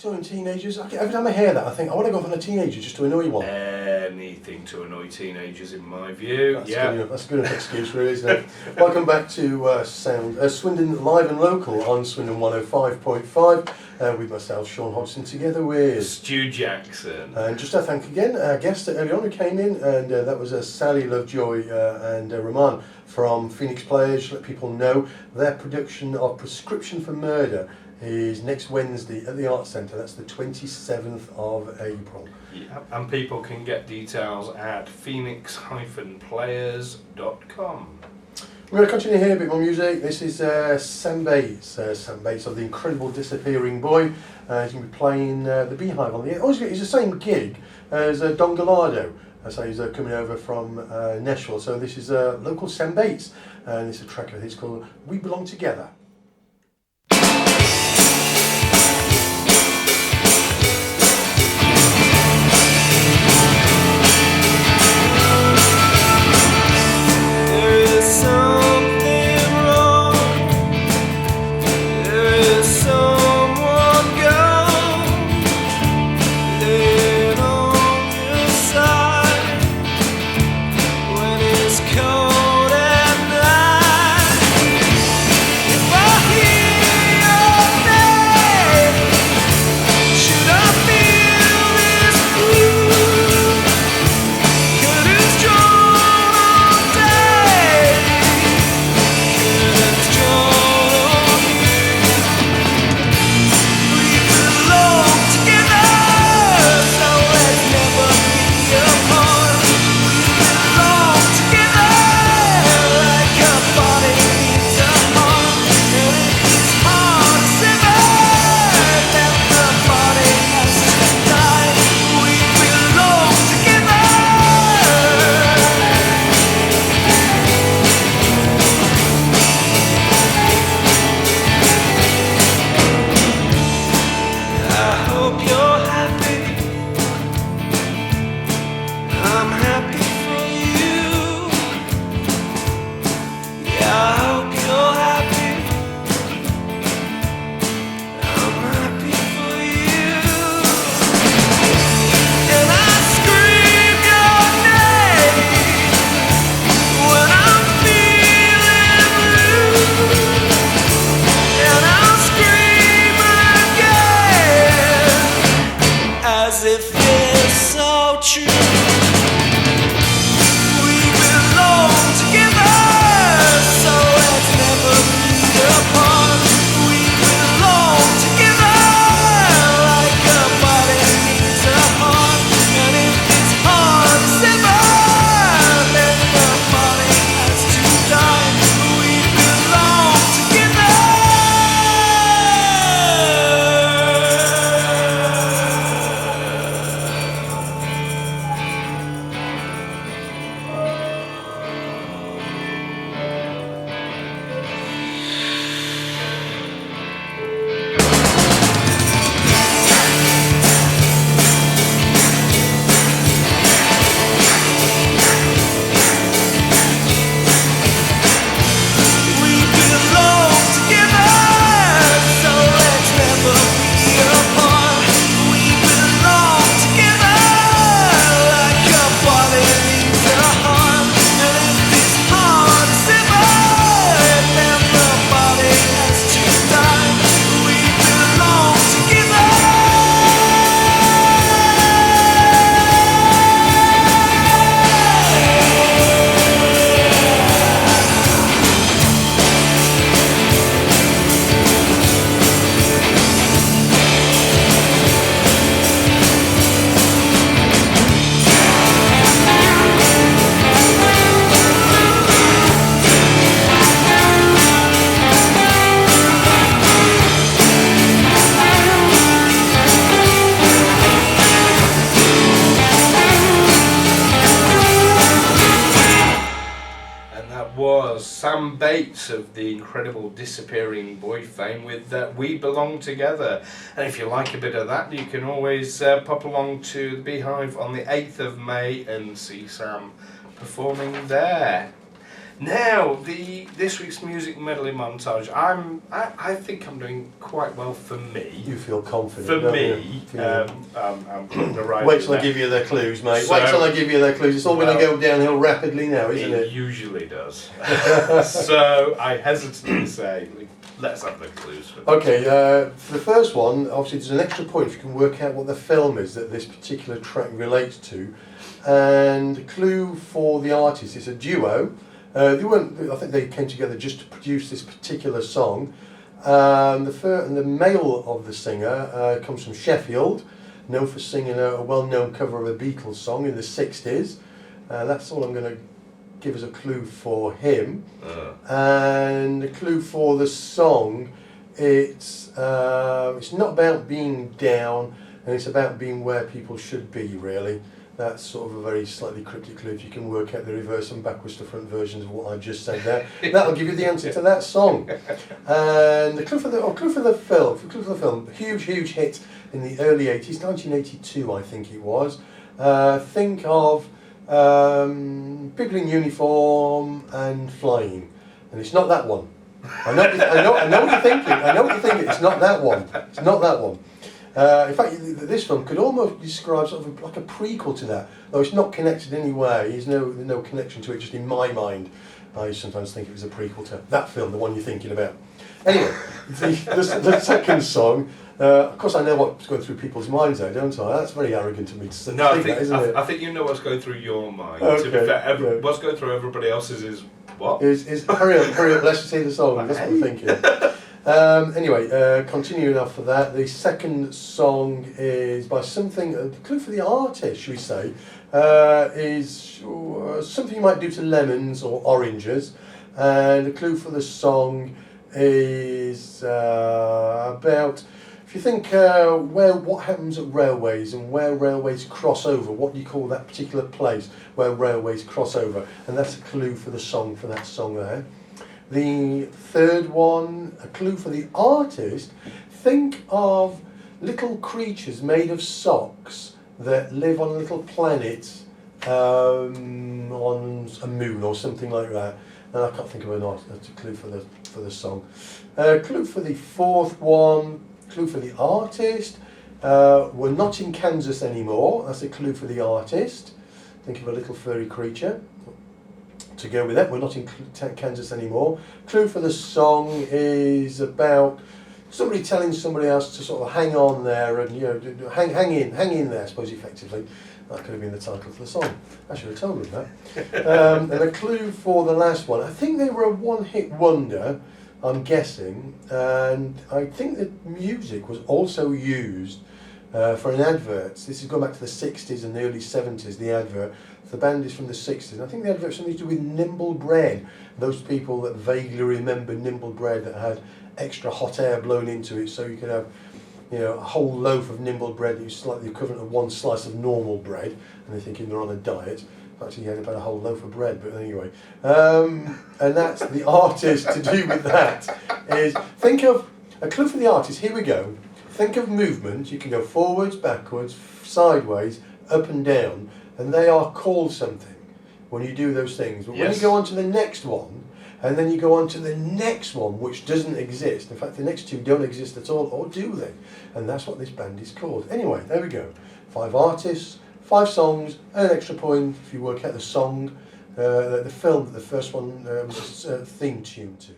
destroying teenagers. Every time I hear that, I think I want to go off on a teenager just to annoy one. Anything to annoy teenagers, in my view. That's good enough. That's a good enough excuse, really, isn't it? Welcome back to Swindon Live and Local on Swindon 105.5 with myself, Sean Hodgson, together with Stu Jackson. And just to thank again our guest early on who came in, and that was Sally Lovejoy and Rahman from Phoenix Players. Let people know their production of Prescription for Murder is next Wednesday at the Arts Centre. That's the 27th of April. Yeah, and people can get details at phoenix-players.com. We're going to continue here, a bit more music. This is Sam Bates. Sam Bates of The Incredible Disappearing Boy. He's going to be playing the Beehive on the... It's the same gig as Don Gallardo. So he's coming over from Nashville. So this is local Sam Bates. And it's a track of his called We Belong Together. Sam Bates of The Incredible Disappearing Boy fame with We Belong Together. And if you like a bit of that, you can always pop along to the Beehive on the 8th of May and see Sam performing there. Now, this week's music medley montage. I think I'm doing quite well for me. You feel confident. For don't me, you? I'm putting the right. Wait till I give you the clues, mate. So, Wait till I give you the clues. It's all going to go downhill rapidly now, isn't It it? usually does. So I hesitantly say, let's have the clues. For Okay, for the first one, obviously there's an extra point if you can work out what the film is that this particular track relates to. And the clue for the artist is a duo. They weren't. I think they came together just to produce this particular song. The male of the singer comes from Sheffield, known for singing a well-known cover of a Beatles song in the 60s. That's all I'm going to give as a clue for him. And the clue for the song, it's not about being down, and it's about being where people should be, really. That's sort of a very slightly cryptic clue if you can work out the reverse and backwards to front versions of what I just said there. That'll give you the answer to that song. And the clue for the film, huge hit in the early 80s, 1982 I think it was. Think of people in uniform and flying. And it's not that one. I know what you're thinking. I know what you're thinking. It's not that one. It's not that one. In fact, this film could almost describe sort of like a prequel to that, though it's not connected in any way. There's no connection to it, just in my mind. I sometimes think it was a prequel to that film, the one you're thinking about. Anyway, the second song, of course I know what's going through people's minds there, don't I? That's very arrogant of me to say that, isn't it? I think you know what's going through your mind. Okay, to be fair, what's going through everybody else's is what? Hurry up, let's see the song. That's what I'm thinking. Anyway, continuing after that, the second song is by something, the clue for the artist, should we say, is something you might do to lemons or oranges. And the clue for the song is about, if you think what happens at railways and where railways cross over, what do you call that particular place where railways cross over? And that's a clue for the song, for that song there. The third one, a clue for the artist, think of little creatures made of socks that live on a little planet on a moon or something like that. And I can't think of an artist. That's a clue for the song. Clue for the fourth one, clue for the artist. We're not in Kansas anymore. That's a clue for the artist. Think of a little furry creature. To go with that, we're not in Kansas anymore. Clue for the song is about somebody telling somebody else to sort of hang on there and hang in there, I suppose, effectively. That could have been the title for the song. I should have told them that. And a clue for the last one. I think they were a one-hit wonder, I'm guessing, and I think the music was also used for an advert. This is going back to the 60s and the early 70s, the advert. The band is from the 60s, and I think the advert something to do with Nimble Bread. Those people that vaguely remember Nimble Bread that had extra hot air blown into it, so you could have a whole loaf of Nimble Bread that was slightly equivalent of one slice of normal bread, and they're thinking they're on a diet. Actually, he had about a whole loaf of bread, but anyway. And that's the artist to do with that. Is think of a clue for the artist. Here we go. Think of movement. You can go forwards, backwards, sideways, up and down, and they are called something when you do those things. But when you go on to the next one, and then you go on to the next one, which doesn't exist. In fact, the next two don't exist at all, or do they? And that's what this band is called. Anyway, there we go. 5 artists, 5 songs, and an extra point if you work out the song, the film that the first one was a theme tune to.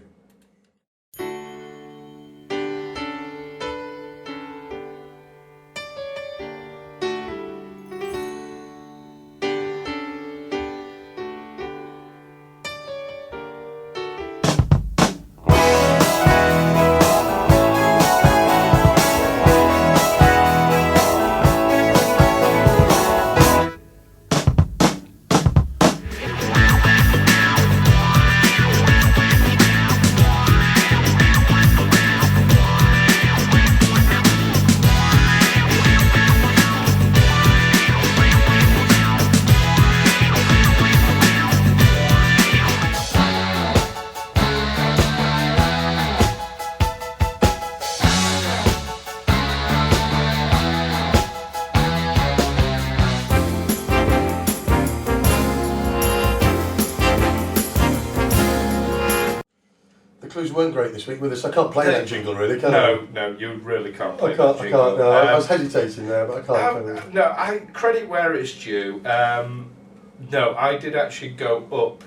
clues weren't great this week with us. I can't play that jingle really, can I? No, you really can't play I can't. that jingle. No, I was hesitating there, but I can't. No, I credit where it's due. No, I did actually go up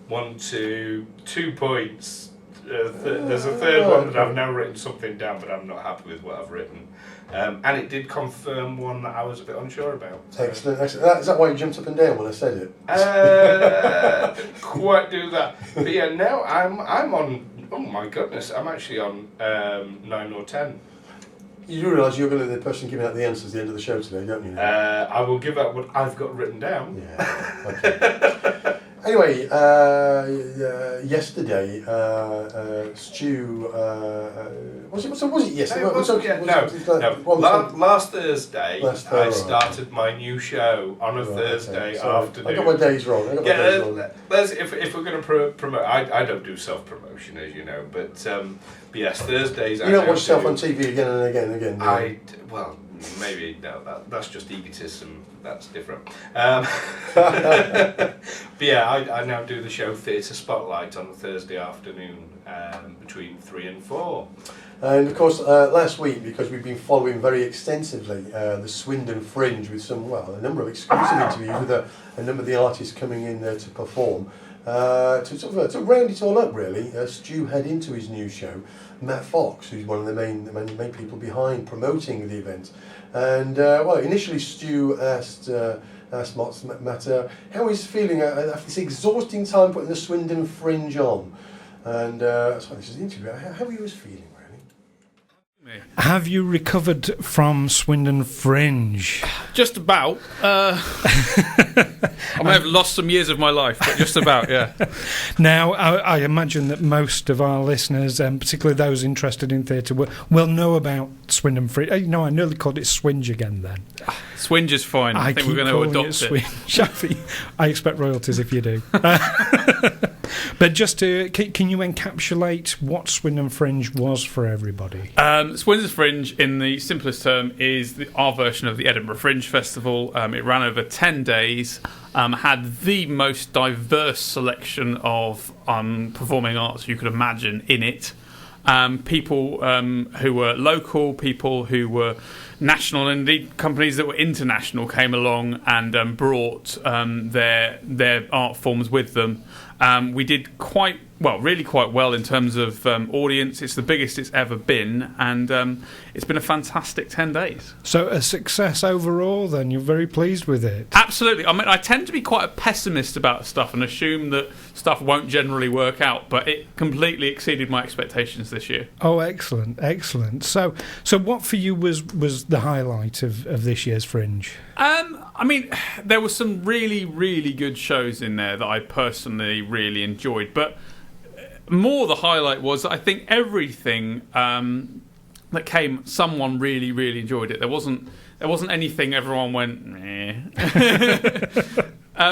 1 to 2 points. There's a third one that I've now written something down, but I'm not happy with what I've written. And it did confirm one that I was a bit unsure about. Excellent. Is that why you jumped up and down when I said it? Quite do that. But yeah, now I'm on. Oh my goodness, I'm actually on 9 or 10. You do realise you're going to be the person giving out the answers at the end of the show today, don't you? I will give out what I've got written down. Yeah. Okay. Anyway, yesterday, Stu, was it yesterday? Last Thursday, I started my new show on a Thursday afternoon. I got my days wrong. If we're going to promote, I don't do self-promotion, as you know, but yes, Thursdays. You don't watch yourself on TV again and again and again. Well, maybe no. That's just egotism. That's different. But yeah, I now do the show Theatre Spotlight on a Thursday afternoon between 3 and 4. And of course, last week, because we've been following very extensively the Swindon Fringe with a number of exclusive interviews with a number of the artists coming in to perform. To round it all up, really, Stu head into his new show. Matt Fox, who's one of the main people behind promoting the event, and initially Stu asked Matt how he's feeling after this exhausting time putting the Swindon Fringe on, and this is the interview. How he was feeling. Have you recovered from Swindon Fringe? Just about. I may have lost some years of my life, but just about, yeah. Now, I imagine that most of our listeners, and particularly those interested in theatre, will know about Swindon Fringe. No, I nearly called it Swinge again then. Swinge is fine. I think we're going to adopt it. I expect royalties if you do. But just to, can you encapsulate what Swindon Fringe was for everybody? Swindon Fringe, in the simplest term, is our version of the Edinburgh Fringe Festival. It ran over 10 days, had the most diverse selection of performing arts you could imagine in it. People who were local, people who were national, and indeed companies that were international came along and brought their art forms with them. We did really quite well in terms of audience. It's the biggest it's ever been, and it's been a fantastic 10 days. So a success overall then? You're very pleased with it? Absolutely. I mean, I tend to be quite a pessimist about stuff and assume that stuff won't generally work out, but it completely exceeded my expectations this year. Oh, excellent. So what for you was the highlight of this year's Fringe? I mean, there were some really, really good shows in there that I personally really enjoyed, but more the highlight was I think everything that came, someone really, really enjoyed it. There wasn't anything everyone went, meh.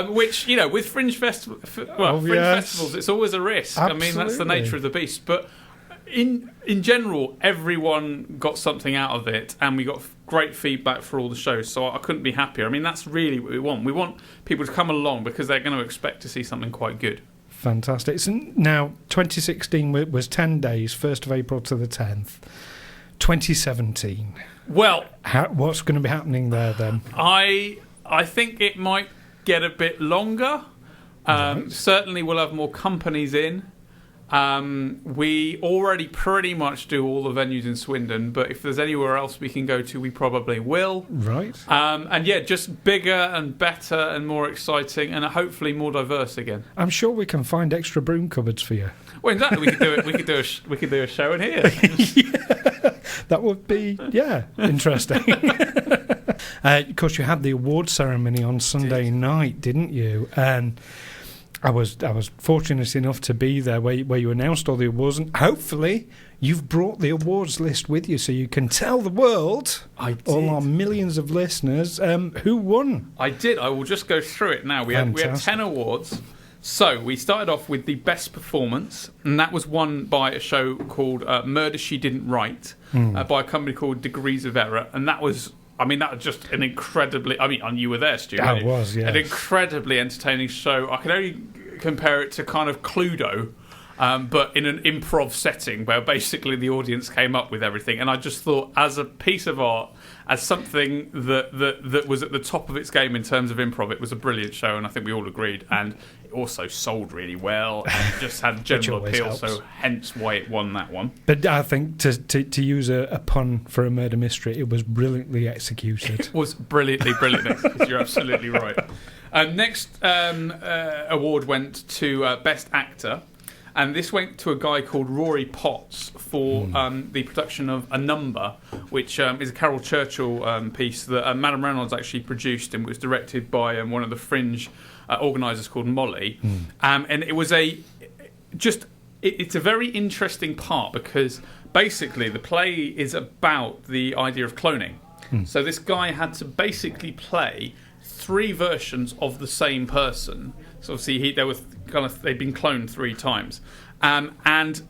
Which, with Fringe festivals, it's always a risk. Absolutely. I mean, that's the nature of the beast. But in general, everyone got something out of it, and we got great feedback for all the shows, so I couldn't be happier. I mean, that's really what we want. We want people to come along because they're going to expect to see something quite good. Fantastic. So now, 2016 was 10 days, 1st of April to the 10th. 2017. Well, what's going to be happening there then? I think it might get a bit longer. Right. Certainly we'll have more companies in. We already pretty much do all the venues in Swindon, but if there's anywhere else we can go to, we probably will. Right. And yeah, just bigger and better and more exciting, and hopefully more diverse again. I'm sure we can find extra broom cupboards for you. Well, exactly. We could do it. We could do a show in here. Yeah, that would be interesting. Of course, you had the award ceremony on Sunday night, didn't you? And I was fortunate enough to be there where you announced all the awards, and hopefully you've brought the awards list with you so you can tell the world, all our millions of listeners, who won. I did. I will just go through it now. We had 10 awards. So we started off with the best performance, and that was won by a show called Murder She Didn't Write, by a company called Degrees of Error, and that was just an incredibly... I mean, you were there, Stu. I was, yeah. An incredibly entertaining show. I can only compare it to kind of Cluedo. but in an improv setting where basically the audience came up with everything. And I just thought, as a piece of art, as something that was at the top of its game in terms of improv, it was a brilliant show, and I think we all agreed. And it also sold really well and just had general appeal, so hence why it won that one. But I think to use a pun for a murder mystery, it was brilliantly executed. It was brilliantly executed. You're absolutely right. Next award went to Best Actor. And this went to a guy called Rory Potts for the production of A Number, which is a Carol Churchill piece that Madame Reynolds actually produced and was directed by one of the Fringe organisers called Molly. And it was it's a very interesting part because basically the play is about the idea of cloning. So this guy had to basically play 3 versions of the same person. So obviously they'd been cloned 3 times, and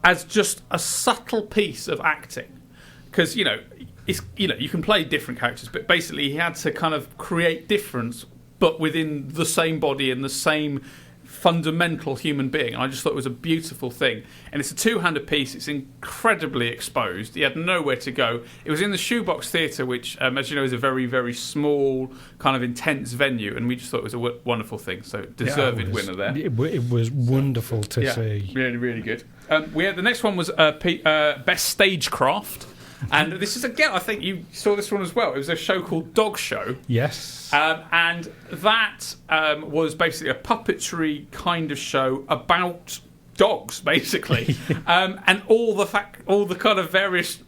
as just a subtle piece of acting, because you can play different characters, but basically he had to kind of create difference, but within the same body and the same fundamental human being. And I just thought it was a beautiful thing. And it's a 2-handed piece. It's incredibly exposed. He had nowhere to go. It was in the Shoebox Theatre, which, as you know, is a very, very small, kind of intense venue. And we just thought it was a wonderful thing. So deserved winner there. It was wonderful to see. Really, really good. The next one was Best Stagecraft. And this is, again, I think you saw this one as well. It was a show called Dog Show. Yes. And that was basically a puppetry kind of show about dogs, basically. And all the kind of various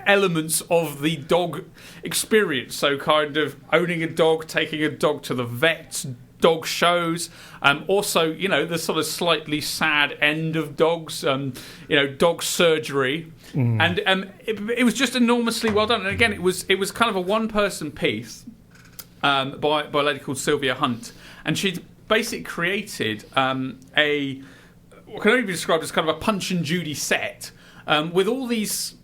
elements of the dog experience. So kind of owning a dog, taking a dog to the vets, dog shows, also, the sort of slightly sad end of dogs, dog surgery, and it was just enormously well done. And again, it was kind of a one-person piece by a lady called Sylvia Hunt, and she'd basically created what can only be described as kind of a Punch and Judy set with all these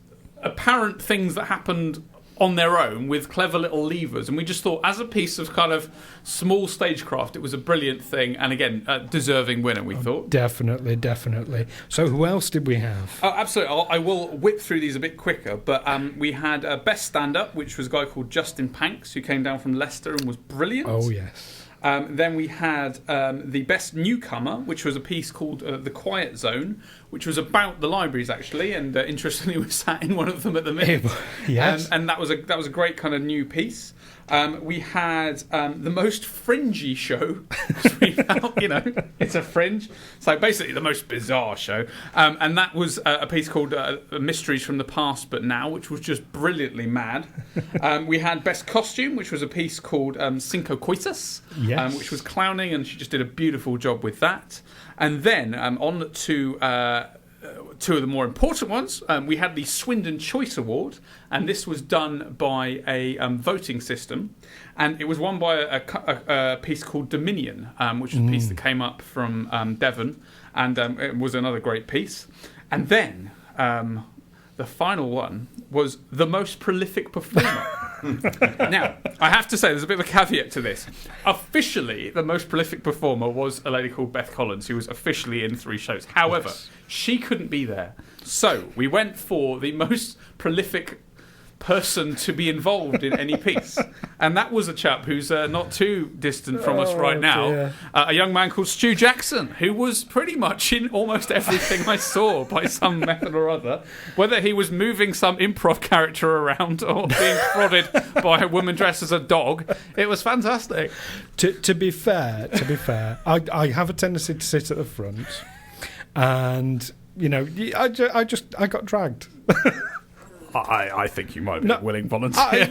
apparent things that happened on their own with clever little levers, and we just thought, as a piece of kind of small stagecraft, it was a brilliant thing, and again, a deserving winner, we thought. Definitely. So who else did we have? Oh, absolutely. I will whip through these a bit quicker, but we had Best Stand-Up, which was a guy called Justin Panks, who came down from Leicester and was brilliant. Oh, yes. Then we had the Best Newcomer, which was a piece called The Quiet Zone, which was about the libraries, actually, and interestingly, we sat in one of them at the minute. Yes. And that was a great kind of new piece. We had the most fringy show. We felt, it's a fringe. So basically the most bizarre show. And that was a piece called Mysteries from the Past But Now, which was just brilliantly mad. We had Best Costume, which was a piece called Cinco Coitus, which was clowning, and she just did a beautiful job with that. And then on to two of the more important ones. We had the Swindon Choice Award, and this was done by a voting system, and it was won by a piece called Dominion, which was a piece that came up from Devon, and it was another great piece. And then the final one was the most prolific performer. Now, I have to say, there's a bit of a caveat to this. Officially, the most prolific performer was a lady called Beth Collins, who was officially in 3 shows. However, she couldn't be there. So we went for the most prolific person to be involved in any piece. And that was a chap who's not too distant from us right now. A young man called Stu Jackson, who was pretty much in almost everything I saw by some method or other. Whether he was moving some improv character around or being prodded by a woman dressed as a dog, it was fantastic. To be fair, I have a tendency to sit at the front, and I got dragged. I think you might be a willing volunteer.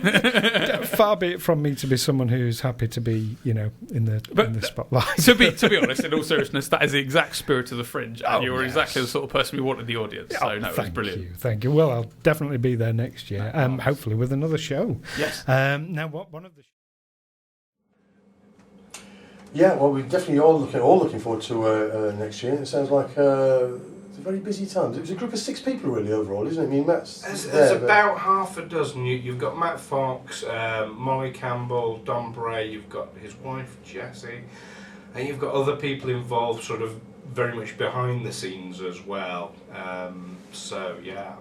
Far be it from me to be someone who's happy to be, in the spotlight. to be honest, in all seriousness, that is the exact spirit of the Fringe, and you're exactly the sort of person we wanted the audience. So it was brilliant. Thank you. Well, I'll definitely be there next year, hopefully with another show. Yes. Now, one of the. Yeah, well, we definitely all looking forward to next year. It sounds like it's a very busy time. It was a group of 6 people really overall, isn't it? I mean, Matt's There's about half a dozen. You've got Matt Fox, Molly Campbell, Don Bray. You've got his wife Jessie, and you've got other people involved, sort of very much behind the scenes as well. So yeah,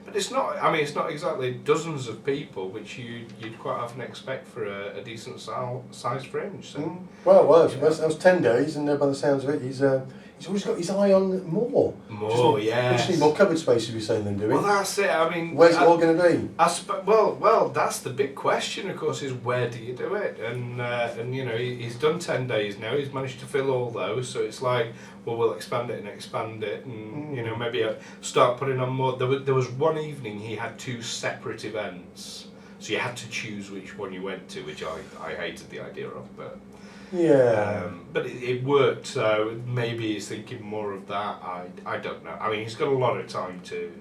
but it's not. I mean, it's not exactly dozens of people, which you'd quite often expect for a decent size fringe. So. Well, that was 10 days, and by the sounds of it, he's always got his eye on more. Yes. We just need more cupboard space, if you're saying, then, do we? Well, that's it. I mean, where's it all going to be? Well, that's the big question, of course, is where do you do it? And you know, he's done 10 days now. He's managed to fill all those, so it's like, well, we'll expand it, and you know, maybe start putting on more. There was one evening he had 2 separate events, so you had to choose which one you went to, which I hated the idea of, but. Yeah. But it worked, so maybe he's thinking more of that. I don't know. I mean, he's got a lot of time to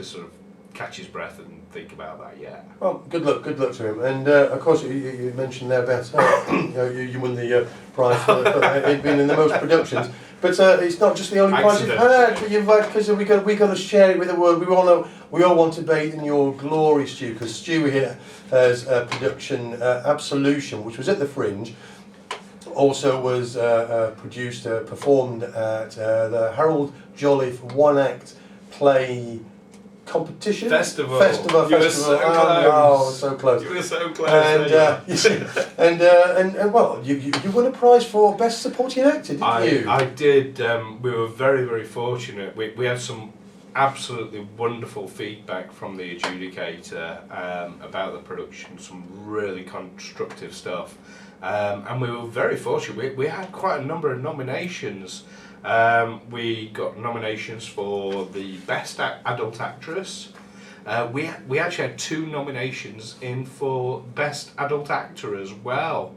sort of catch his breath and think about that. Yeah. Well, good luck to him. And of course, you mentioned there about you won the prize for it being in the most productions. But it's not just the only prize you've had. Because we got to share it with the world. We all know. We all want to bathe in your glory, Stu. Because Stu here has a production Absolution, which was at the Fringe. Also was performed at the Harold Jolliffe one-act play competition festival. You were so close. Oh, so close. You were so close. And well, you won a prize for best supporting actor, didn't you? I did. We were very, very fortunate. We had some absolutely wonderful feedback from the adjudicator about the production. Some really constructive stuff. And we were very fortunate. We had quite a number of nominations. We got nominations for the Best Adult Actress. We actually had 2 nominations in for Best Adult Actor as well.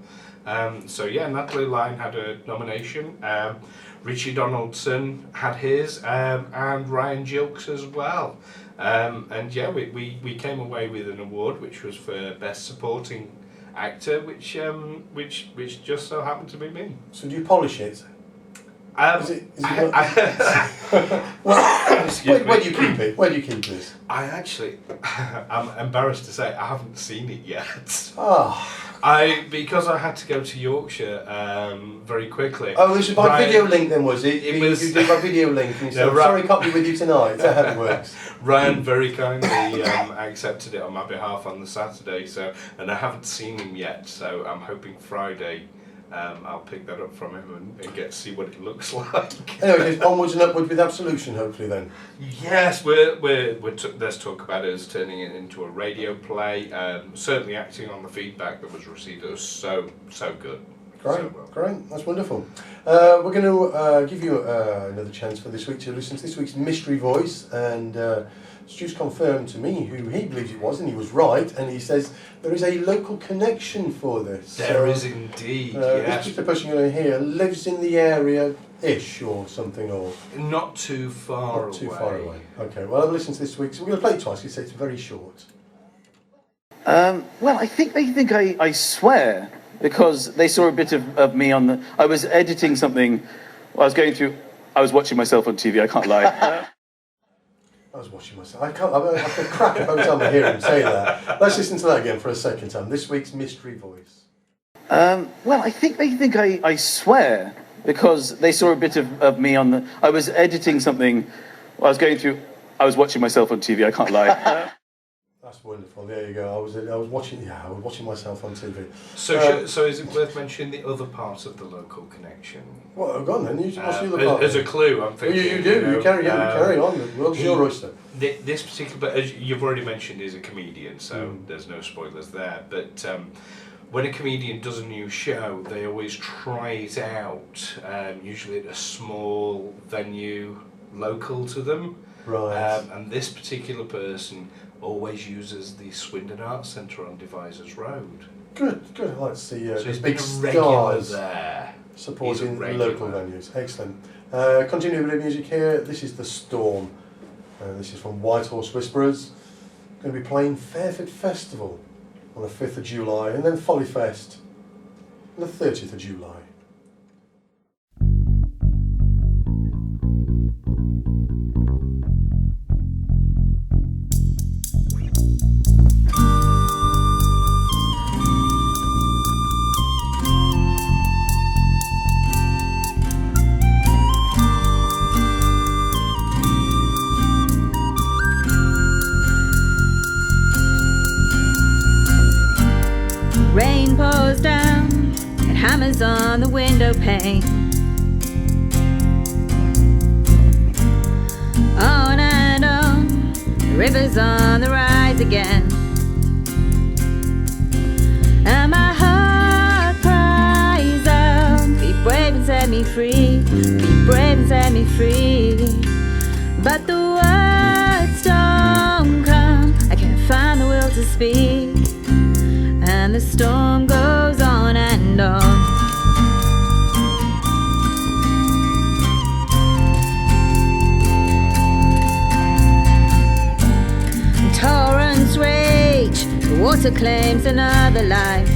So yeah, Natalie Lyon had a nomination. Richie Donaldson had his, and Ryan Gilkes as well. And yeah, we came away with an award, which was for Best Supporting Actor, which just so happened to be me. So do you polish it? Where do you keep it? Where do you keep this? I'm embarrassed to say I haven't seen it yet. Because I had to go to Yorkshire very quickly. Oh, this was by video link then, was it? You did by video link and you said, sorry, can't be with you tonight. Is that how it works? Ryan very kindly accepted it on my behalf on the Saturday, and I haven't seen him yet, so I'm hoping Friday I'll pick that up from him and get to see what it looks like. Anyway, just onwards and upwards with Absolution, hopefully then. Yes, there's talk about us turning it into a radio play. Certainly acting on the feedback that was received, it was so good. Great, that's wonderful. We're going to give you another chance for this week to listen to this week's Mystery Voice, and Stu's confirmed to me who he believes it was, and he was right, and he says there is a local connection for this. There is indeed, yes. This particular person you're going to hear lives in the area-ish or something, or... Not too far away. Okay, well, I've listened to this week, so we're going to play it twice, because it's very short. Well, I think they think I swear, because they saw a bit of me on the... I was editing something, I was watching myself on TV, I can't lie. I was watching myself. I feel crap every time I hear him say that. Let's listen to that again for a second time. This week's Mystery Voice. Well, I think they think I swear, because they saw a bit of me on the... I was editing something, I was watching myself on TV, I can't lie. That's wonderful. There you go. I was watching myself on TV. So is it worth mentioning the other part of the local connection? Well, go on then. What's the other part? As a clue, I'm thinking. You do. You carry on. The world's your oyster. This particular, but as you've already mentioned, is a comedian, so there's no spoilers there. But when a comedian does a new show, they always try it out, usually at a small venue local to them. Right. And this particular person always uses the Swindon Arts Centre on Devizes Road. Good. I like to see so these he's big been a regular stars there. supporting local venues. Excellent. Continue with the music here. This is The Storm. This is from Whitehorse Whisperers. Going to be playing Fairford Festival on the 5th of July, and then Follyfest on the 30th of July. upon the window pane. On and on, the river's on the rise again. And my heart cries out, be brave and set me free, be brave and set me free. But the words don't come, I can't find the will to speak. And the storm goes on and on. Torrents rage, the water claims another life.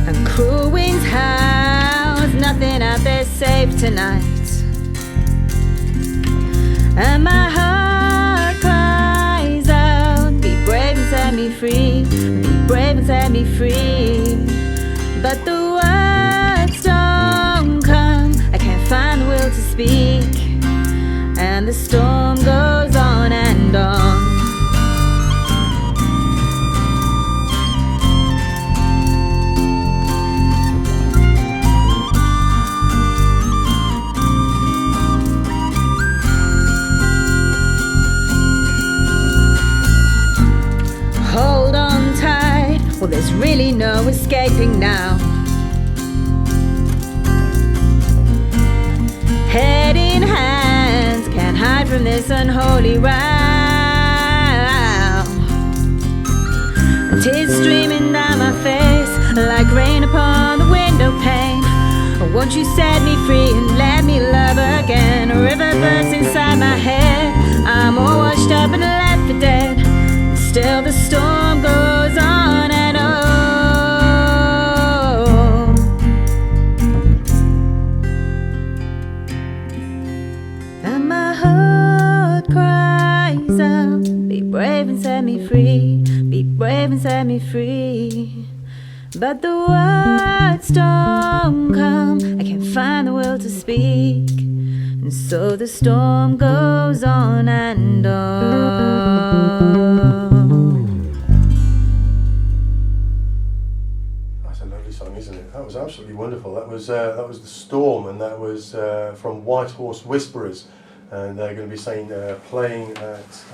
And cruel winds howl, there's nothing out there safe tonight. And my heart cries out, be brave and set me free, be brave and set me free. But the words don't come, I can't find the will to speak. And the storm goes on and on. Hold on tight, well there's really no escaping now. Head in hands, can't hide from this unholy row. Tears streaming down my face like rain upon the window pane. Won't you set me free and let me love again? A river bursts inside my head, I'm all washed up and left for dead. Still the storm goes on and on. And my heart cries out, be brave and set me free, be brave and set me free. But the words don't come, I can't find the will to speak. And so the storm goes on and on. That's a lovely song, isn't it? That was absolutely wonderful. That was The Storm, and that was from White Horse Whisperers. And they're going to be playing at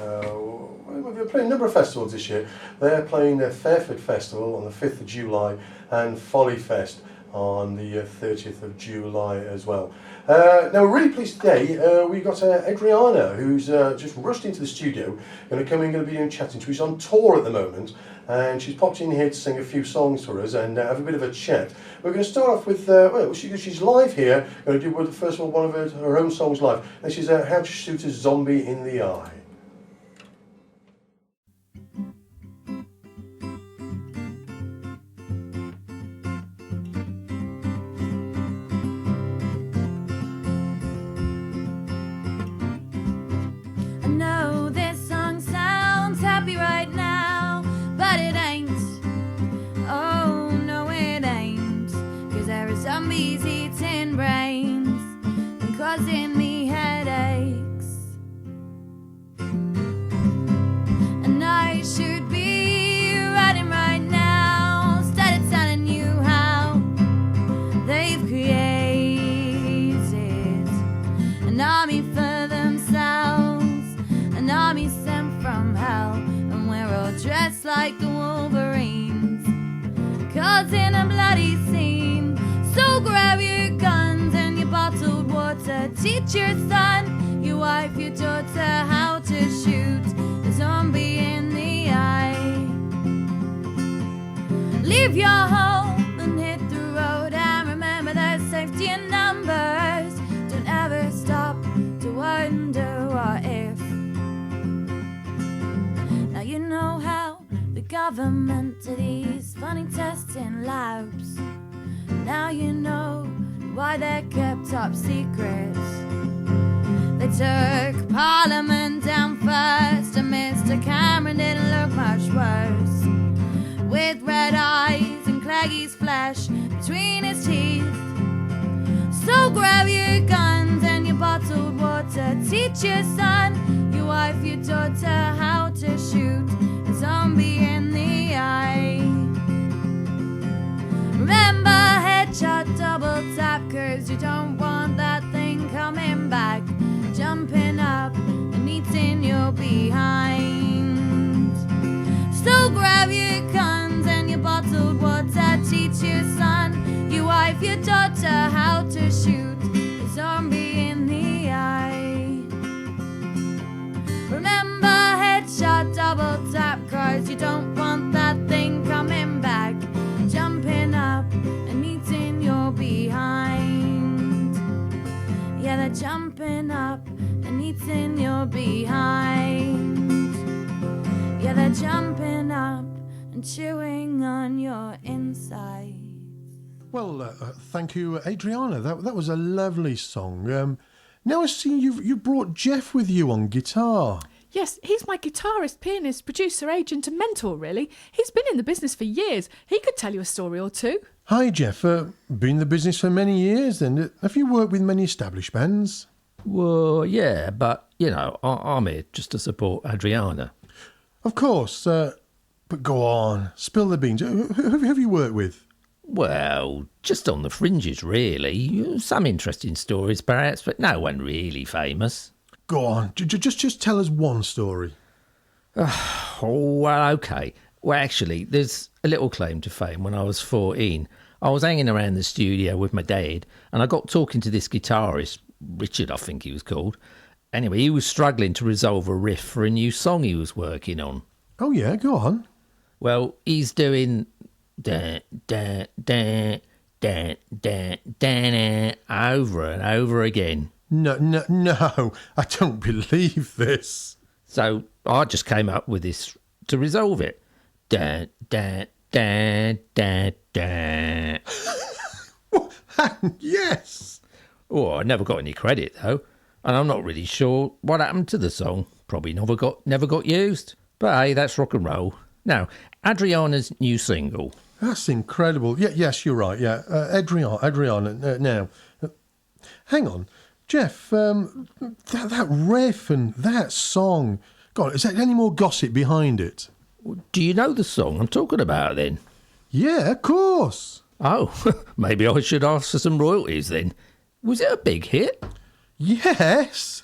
they're playing a number of festivals this year. They're playing the Fairford Festival on the 5th of July and Folly Fest on the 30th of July as well. Now we're really pleased today. We've got Adriana, who's just rushed into the studio, going to come in, going to be doing chatting to. She's on tour at the moment, and she's popped in here to sing a few songs for us and have a bit of a chat. We're going to start off with, she's live here, going to do first of all one of her own songs live. This is How to Shoot a Zombie in the Eye. I know this song sounds happy right now, but it ain't. Oh no it ain't, 'cause there are zombies eating brains and causing me headaches. And I should be writing right now, started telling you how they've created an army for themselves, an army sent from hell, and we're all dressed like the Wolverines, causing a bloody scene. So grab your guns and your bottled water, teach your son, your wife, your daughter how to shoot a zombie in the eye. Leave your home and hit the road, and remember there's safety in numbers. Don't ever stop to wonder what if. Now you know how the government do these funny tests in labs. Now you know why they're kept top secret. They took Parliament down first, and Mr. Cameron didn't look much worse, with red eyes and Claggy's flesh between his teeth. So grab your guns and your bottled water, teach your son, your wife, your daughter how to shoot a zombie in the eye. double tap, cause you don't want that thing coming back, jumping up and eating your behind. So grab your guns and your bottled water, teach your son, your wife, your daughter how to shoot a zombie in the eye. Remember, headshot, double tap, cause you don't want that thing coming back, jumping up and eating your behind. Yeah, they're jumping up and eating your behind. Yeah, they're jumping up and chewing on your inside. Well, thank you, Adriana. That was a lovely song. Now I see you brought Jeff with you on guitar. Yes, he's my guitarist, pianist, producer, agent and mentor, really. He's been in the business for years. He could tell you a story or two. Hi, Jeff. Been in the business for many years then. Have you worked with many established bands? Well, yeah, but, you know, I'm here just to support Adriana. Of course, but go on, spill the beans. Who have you worked with? Well, just on the fringes, really. Some interesting stories, perhaps, but no one really famous. Go on, just tell us one story. Oh, well, OK. Well, actually, there's a little claim to fame. When I was 14, I was hanging around the studio with my dad, and I got talking to this guitarist, Richard, I think he was called. Anyway, he was struggling to resolve a riff for a new song he was working on. Oh, yeah, go on. Well, he's doing da da da da da da over and over again. No, I don't believe this. So I just came up with this to resolve it. Da da da da da. Yes. Oh, I never got any credit though, and I'm not really sure what happened to the song. Probably never got used. But hey, that's rock and roll. Now, Adriana's new single. That's incredible. Yeah, yes, you're right. Yeah, Adriana. Now, hang on, Jeff. That riff and that song. God, is there any more gossip behind it? Do you know the song I'm talking about then? Yeah, of course. Oh, maybe I should ask for some royalties then. Was it a big hit? Yes.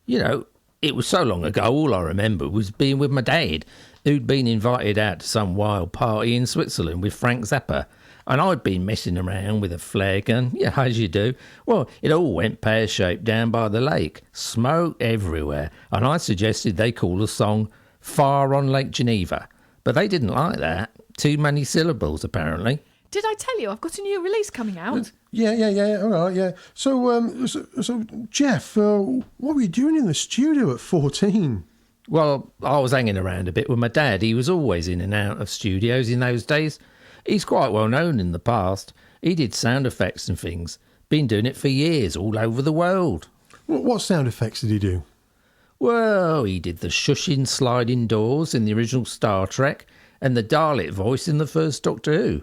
You know, it was so long ago, all I remember was being with my dad, who'd been invited out to some wild party in Switzerland with Frank Zappa, and I'd been messing around with a flare gun, yeah, as you do. Well, it all went pear-shaped down by the lake, smoke everywhere, and I suggested they call the song Fire on Lake Geneva, but they didn't like that. Too many syllables, apparently. Did I tell you I've got a new release coming out? Yeah, all right, yeah. So Jeff, what were you doing in the studio at 14? Well, I was hanging around a bit with my dad. He was always in and out of studios in those days. He's quite well known in the past. He did sound effects and things. Been doing it for years all over the world. What sound effects did he do? Well, he did the shushing sliding doors in the original Star Trek and the Dalek voice in the first Doctor Who.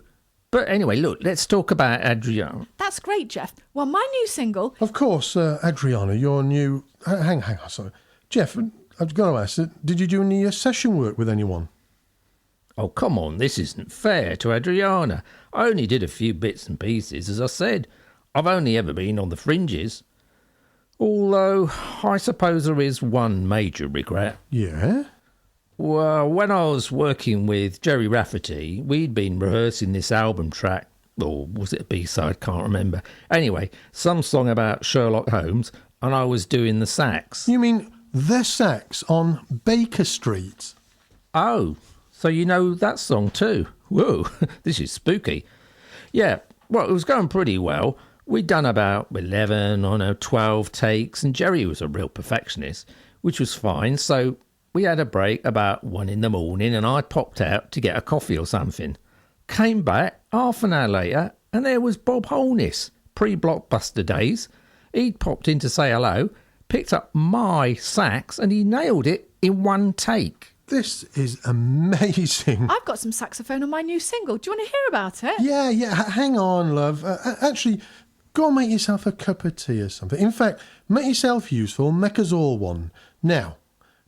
But anyway, look, let's talk about Adriana. That's great, Jeff. Well, my new single... Of course, Adriana, your new... Hang on, sorry. Jeff, I've got to ask, did you do any session work with anyone? Oh, come on, this isn't fair to Adriana. I only did a few bits and pieces, as I said. I've only ever been on the fringes. Although, I suppose there is one major regret. Yeah? Well, when I was working with Jerry Rafferty, we'd been rehearsing this album track, or was it a B-side, can't remember. Anyway, some song about Sherlock Holmes, and I was doing the sax. You mean the sax on Baker Street? Oh, so you know that song too? Whoa, this is spooky. Yeah, well, it was going pretty well. We'd done about 11, 12 takes, and Jerry was a real perfectionist, which was fine, so... We had a break about 1 in the morning and I popped out to get a coffee or something. Came back half an hour later and there was Bob Holness, pre-Blockbuster days. He'd popped in to say hello, picked up my sax and he nailed it in one take. This is amazing. I've got some saxophone on my new single. Do you want to hear about it? Yeah, hang on, love. Actually, go and make yourself a cup of tea or something. In fact, make yourself useful, make us all one. Now,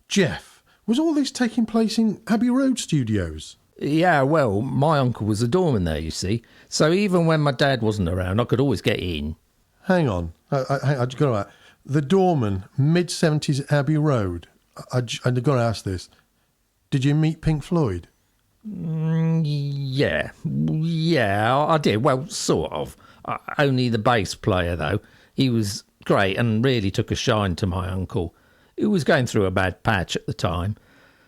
Jeff, was all this taking place in Abbey Road Studios? Yeah, well, my uncle was a doorman there, you see. So even when my dad wasn't around, I could always get in. Hang on. I just got to ask. The doorman, mid-70s Abbey Road. I've got to ask this. Did you meet Pink Floyd? Yeah, I did. Well, sort of. Only the bass player, though. He was great and really took a shine to my uncle, who was going through a bad patch at the time.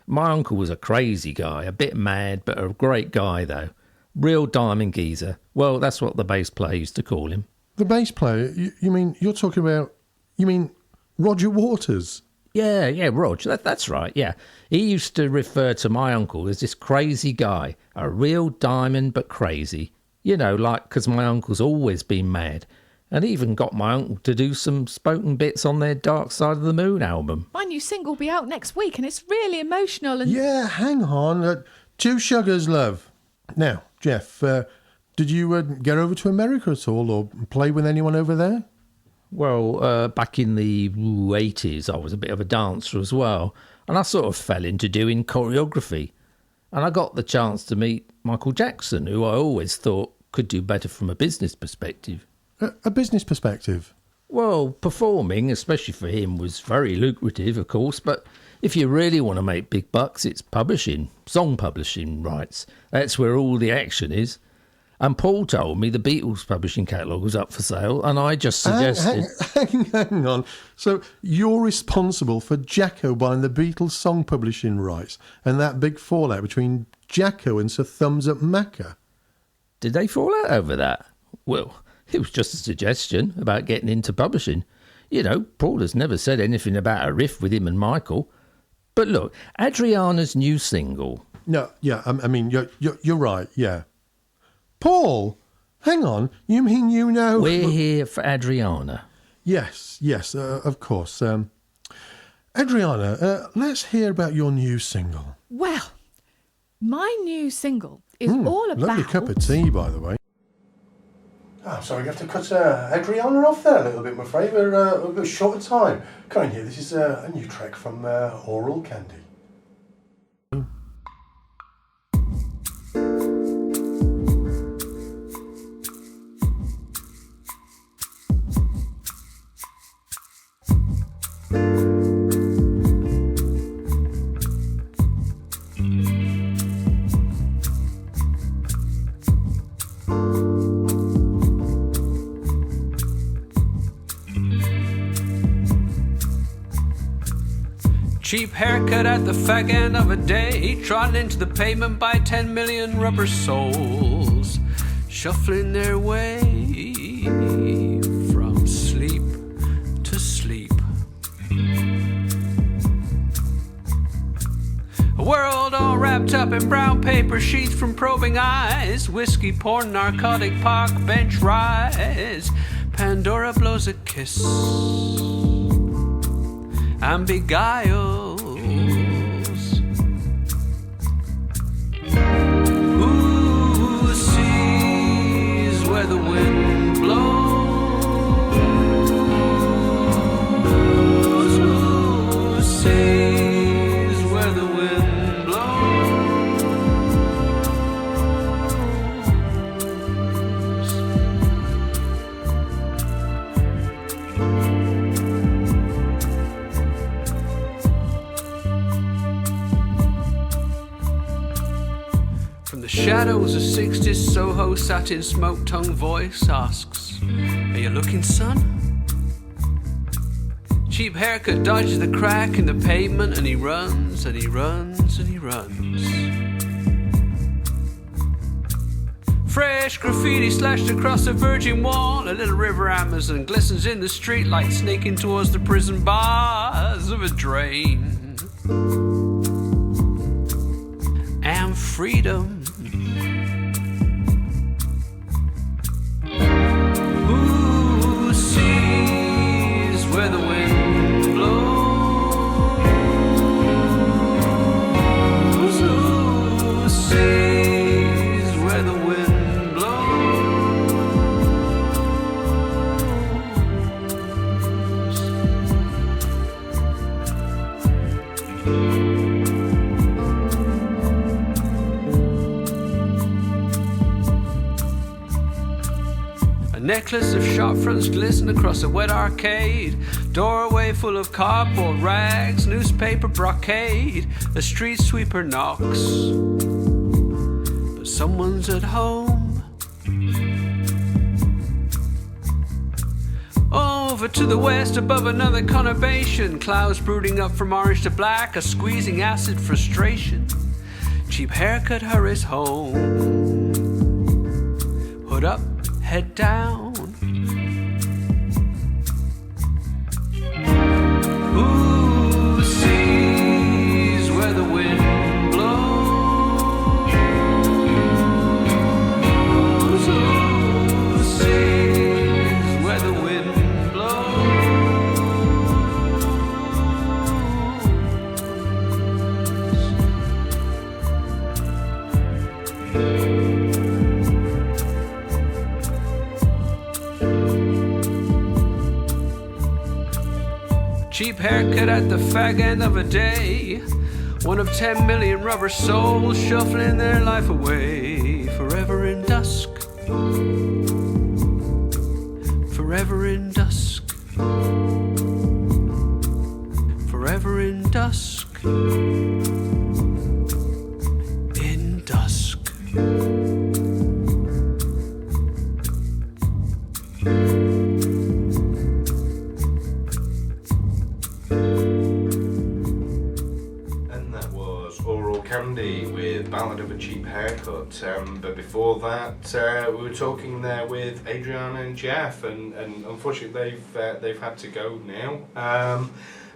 My uncle was a crazy guy, a bit mad, but a great guy, though. Real diamond geezer. Well, that's what the bass player used to call him. The bass player? You mean, you're talking about, you mean Roger Waters? Yeah, Rog, that's right, yeah. He used to refer to my uncle as this crazy guy, a real diamond but crazy. You know, like, because my uncle's always been mad. And even got my uncle to do some spoken bits on their Dark Side of the Moon album. My new single will be out next week and it's really emotional and... Yeah, hang on. 2 Sugars, love. Now, Jeff, did you get over to America at all or play with anyone over there? Well, back in the 80s, I was a bit of a dancer as well. And I sort of fell into doing choreography. And I got the chance to meet Michael Jackson, who I always thought could do better from a business perspective. A business perspective? Well, performing, especially for him, was very lucrative, of course, but if you really want to make big bucks, it's publishing, song publishing rights. That's where all the action is. And Paul told me the Beatles publishing catalogue was up for sale, and I just suggested... Hang on. So you're responsible for Jacko buying the Beatles song publishing rights and that big fallout between Jacko and Sir Thumbs Up Macca? Did they fall out over that? Well... it was just a suggestion about getting into publishing. You know, Paul has never said anything about a riff with him and Michael. But look, Adriana's new single... No, yeah, I mean, you're right, yeah. Paul, hang on, you mean you know... We're here for Adriana. Yes, of course. Adriana, let's hear about your new single. Well, my new single is all about... Lovely cup of tea, by the way. Oh, sorry, we have to cut Adriana off there a little bit, I'm afraid. We're a bit short of time. Come on here, this is a new track from Oral Candy. Cheap haircut at the fag end of a day, trodden into the pavement by 10 million rubber soles, shuffling their way from sleep to sleep. A world all wrapped up in brown paper sheets from probing eyes, whiskey, porn, narcotic, park bench rise. Pandora blows a kiss and beguiles. Who sees where the wind blows? Who sees where the wind blows? From the shadows of 60s, Soho satin smoke-tongue voice asks, "Are you looking, son?" Cheap haircut dodges the crack in the pavement, and he runs, and he runs, and he runs. Fresh graffiti slashed across a virgin wall, a little river Amazon glistens in the street like sneaking towards the prison bars of a drain. And freedom. Who sees where the wind blows? Who sees where the wind blows? necklace of shop fronts glisten across a wet arcade. Doorway full of cardboard rags, newspaper brocade. A street sweeper knocks, but someone's at home. Over to the west, above another conurbation, clouds brooding up from orange to black, a squeezing acid frustration. Cheap haircut hurries home. Hood up, head down. Who sees where the wind blows? Who sees where the wind blows? Cheap haircut at the fag end of a day. One of 10 million rubber souls shuffling their life away. Forever in dusk. Forever in dusk. Forever in dusk. In dusk. Candy with Ballad of a Cheap Haircut, but before that we were talking there with Adriana and Jeff, and unfortunately they've had to go now,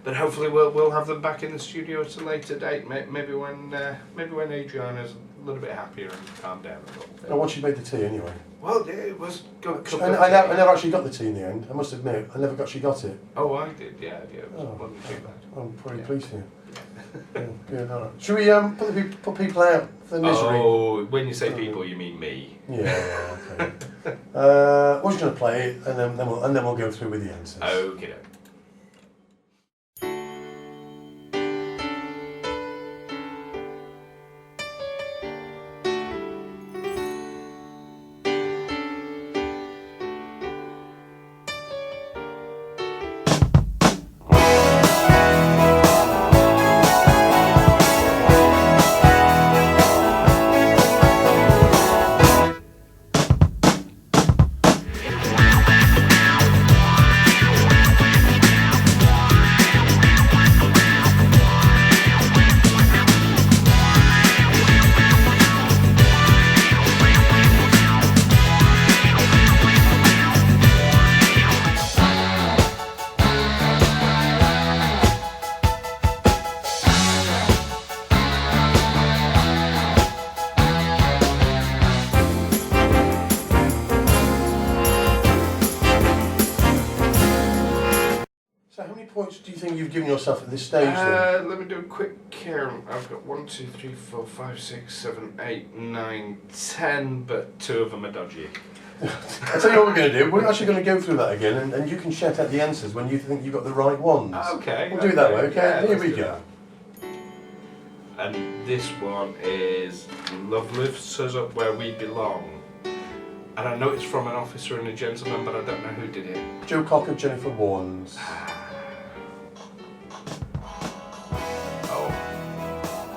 but hopefully we'll have them back in the studio at a later date, maybe when Adriana's a little bit happier and calmed down a little bit. I want you to make the tea anyway. Well, yeah, it was good. I never actually got the tea in the end, I must admit. I never actually got it. Oh, I did, yeah. It wasn't too bad. I'm pretty pleased here. Good, all right. Should we put people out for the misery? Oh, when you say people, you mean me. Yeah, okay. We're just going to play it, and then we'll go through with the answers. Okay. Points do you think you've given yourself at this stage then? Let me do a quick count. I've got 1, 2, 3, 4, 5, 6, 7, 8, 9, 10, but 2 of them are dodgy. I'll tell you what we're going to do. We're actually going to go through that again, and you can shout out the answers when you think you've got the right ones. Okay. We'll do it that way, okay? Yeah, Here we go. That. And this one is Love Lifts Us Up Where We Belong. And I know it's from an officer and a gentleman, but I don't know who did it. Joe Cocker, Jennifer Warnes.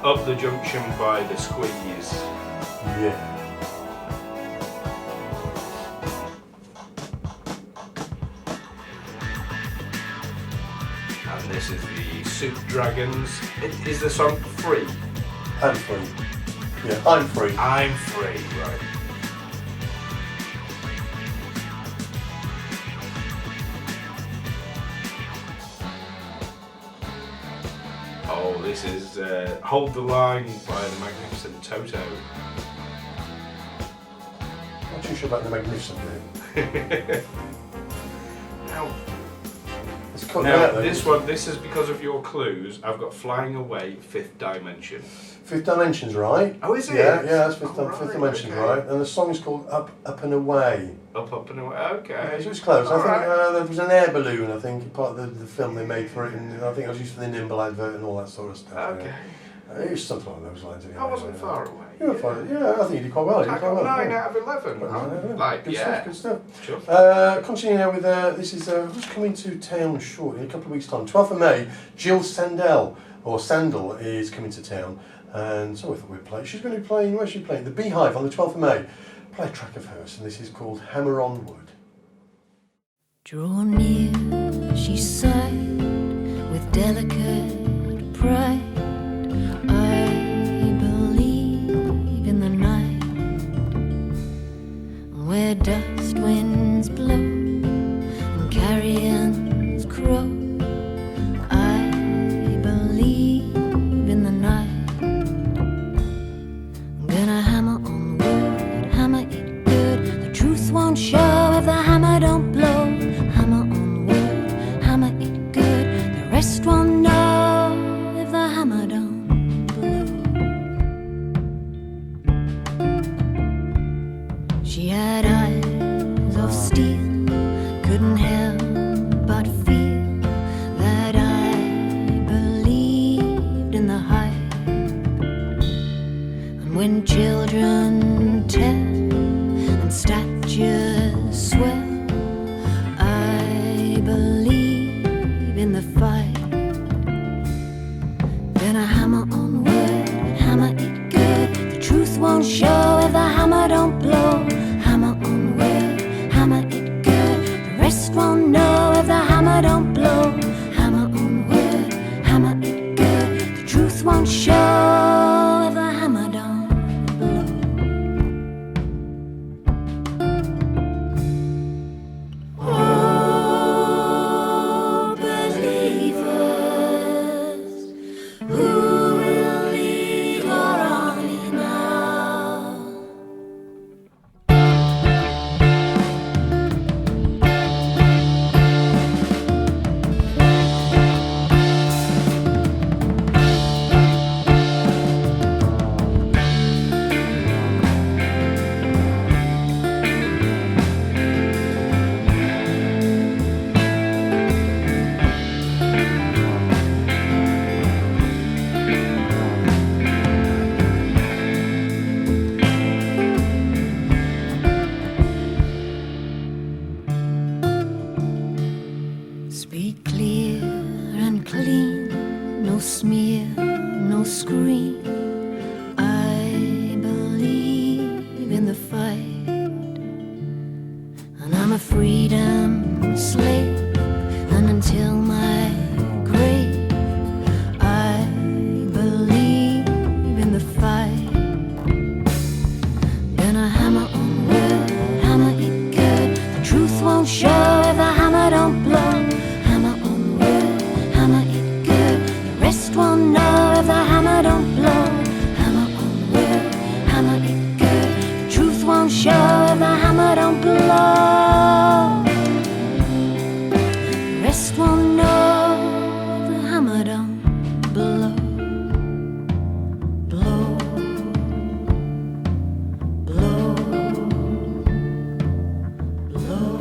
Up the Junction by the Squeeze. Yeah. And this is the Soup Dragons. Is the song Free? I'm free. Yeah, I'm free. I'm free, right. Oh, this is Hold the Line by the Magnificent Toto. Not too sure about the Magnificent bit. Now, Let's cut now that out, this is because of your clues. I've got Flying Away, Fifth Dimension. Fifth Dimension's right. Oh, is it? Yeah, that's Fifth Right, Dimension's okay. right. And the song is called Up and Away. Up and Away, okay. So it was close. I All think right. there was an air balloon, I think, part of the film they made for it, and I think it was used for the Nimble advert and all that sort of stuff. Okay. Yeah. It was something along those lines anyway. I wasn't far away. You're fine. Yeah, I think you did quite well. I got 9 out of 11. Good stuff, good stuff. Sure. Continuing now with, this is who's coming to town shortly, in a couple of weeks' time. 12th of May, Jill Sandell is coming to town. And so I thought we'd play. She's going to be playing, where's she playing? The Beehive on the 12th of May. Play a track of hers, and this is called Hammer on Wood. Draw near, she sighed, with delicate pride. I believe in the night, where dust winds blow and carrions crow. I believe in the night. I'm gonna hammer on wood, hammer it good. The truth won't show if the hammer don't blow. Hammer on wood, hammer it good. The rest won't know if the hammer don't blow. She had eyes of steel, couldn't help but feel that I believed in the hype. And when children tell and statues swell, I believe in the fight. Then a hammer on wood, hammer it good. The truth won't show if the hammer don't blow. Hammer on wood, hammer it good. The rest won't know if the hammer don't blow. Hammer on wood, hammer it good. The truth won't show if the hammer don't blow. Oh, believers, who will lead your army now? Speak clear and clean, no smear, no screen. I believe in the fight, and I'm a freedom slave, and until my grave, I believe in the fight. Gonna hammer on wood, hammer it good. The truth won't show if the hammer don't blow. Hammer on wood, hammer it good. The rest won't know if the hammer don't blow. Hammer on wood, hammer it good. The truth won't show if the hammer don't blow. The rest won't know if the hammer don't blow. Blow, blow, blow.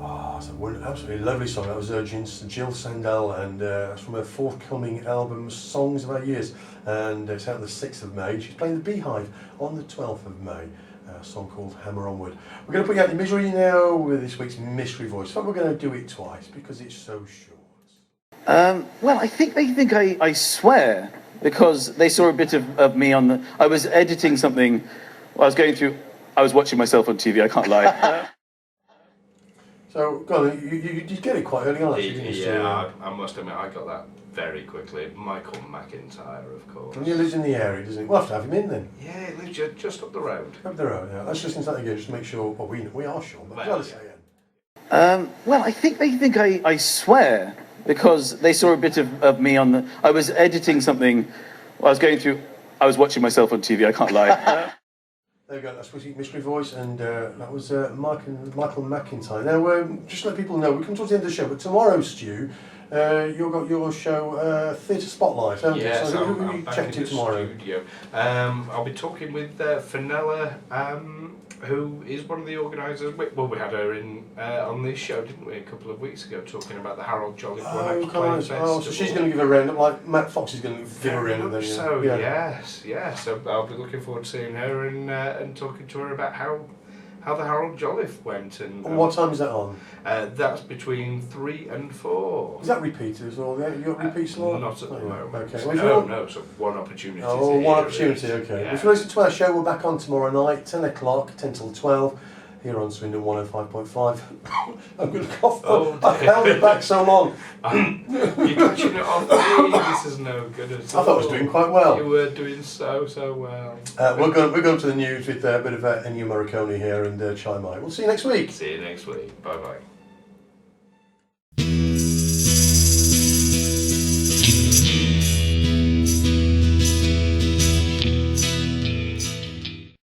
Oh, it's an absolutely lovely song. That was Jill Sandell, and that's from her forthcoming album, Songs of Our Years, and it's out on the 6th of May. She's playing the Beehive on the 12th of May. A song called Hammer on Wood. We're going to put you out in misery now with this week's mystery voice, but we're going to do it twice because it's so short. Well, I think they think I swear because they saw a bit of me on the. I was editing something. I was going through. I was watching myself on TV. I can't lie. So, go on, you did get it quite early on, actually, didn't you? Yeah, I must admit, I got that very quickly. Michael McIntyre, of course. And he lives in the area, doesn't he? We'll have to have him in then. Yeah, he lives just up the road. Up the road, yeah. Let's listen to that again just to make sure. Well, we are sure, but Well, let's say again. Well, I think they think I swear because they saw a bit of me on the. I was editing something. I was going through. I was watching myself on TV. I can't lie. There you go, that's Mystery Voice, and that was Michael McIntyre. Now, just to let people know, we come towards the end of the show, but tomorrow, Stu, you've got your show, Theatre Spotlight, haven't you? Yes, So who I'm back checked in it the tomorrow? studio. I'll be talking with Fenella who is one of the organisers. Well, we had her in on this show, didn't we, a couple of weeks ago, talking about the Harold Jolliffe One so she's going to give a round, like Matt Fox is going to give a round. Then, so yes. So I'll be looking forward to seeing her and talking to her about how the Harold Jolliffe went. And what time is that on? That's between 3 and 4. Is that repeaters or you got repeat slot? Not at the moment. Okay. No. So one opportunity. Oh, one opportunity. Okay. Yeah. If you listen to our show, we're back on tomorrow night, 10 o'clock, 10 till 12. Here on Swindon 105.5. I'm going to cough. I held it back so long. You're catching it off me. This is no good at all. I thought I was doing quite well. You were doing so well. We're going to the news with a bit of Ennio Morricone here and Chai Mai. We'll see you next week. See you next week. Bye bye.